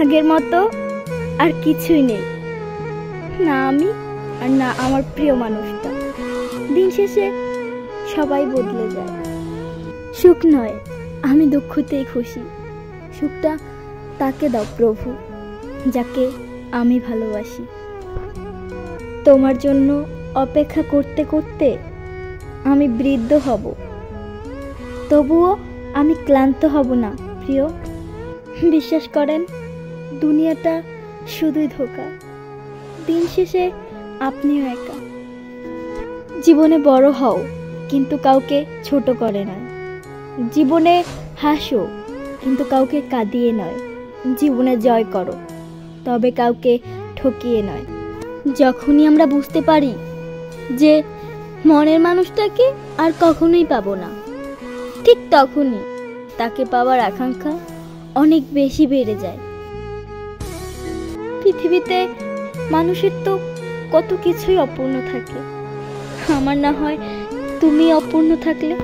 আগের মতো আর কিছুই নেই, না আমি আর না আমার প্রিয় মানুষটা। দিন শেষে সবাই বদলে যায়। সুখ নয়, আমি দুঃখতেই খুশি। সুখটা তাকে দাও প্রভু, যাকে আমি ভালোবাসি। তোমার জন্য অপেক্ষা করতে করতে আমি বৃদ্ধ হব, তবুও আমি ক্লান্ত হব না প্রিয়। বিশ্বাস করেন, দুনিয়াটা শুধুই ধোঁকা। দিন শেষে আপনিও একা। জীবনে বড় হও, কিন্তু কাউকে ছোট করে নয়। জীবনে হাসো, কিন্তু কাউকে কাঁদিয়ে নয়। জীবনে জয় করো, তবে কাউকে ঠকিয়ে নয়। যখনই আমরা বুঝতে পারি যে মনের মানুষটাকে আর কখনোই পাবো না, ঠিক তখনই তাকে পাওয়ার আকাঙ্ক্ষা অনেক বেশি বেড়ে যায়। পৃথিবীতে মানুষের তো কত কিছুই অপূর্ণ থাকে। আমার না হয় তুমি অপূর্ণ থাকলে।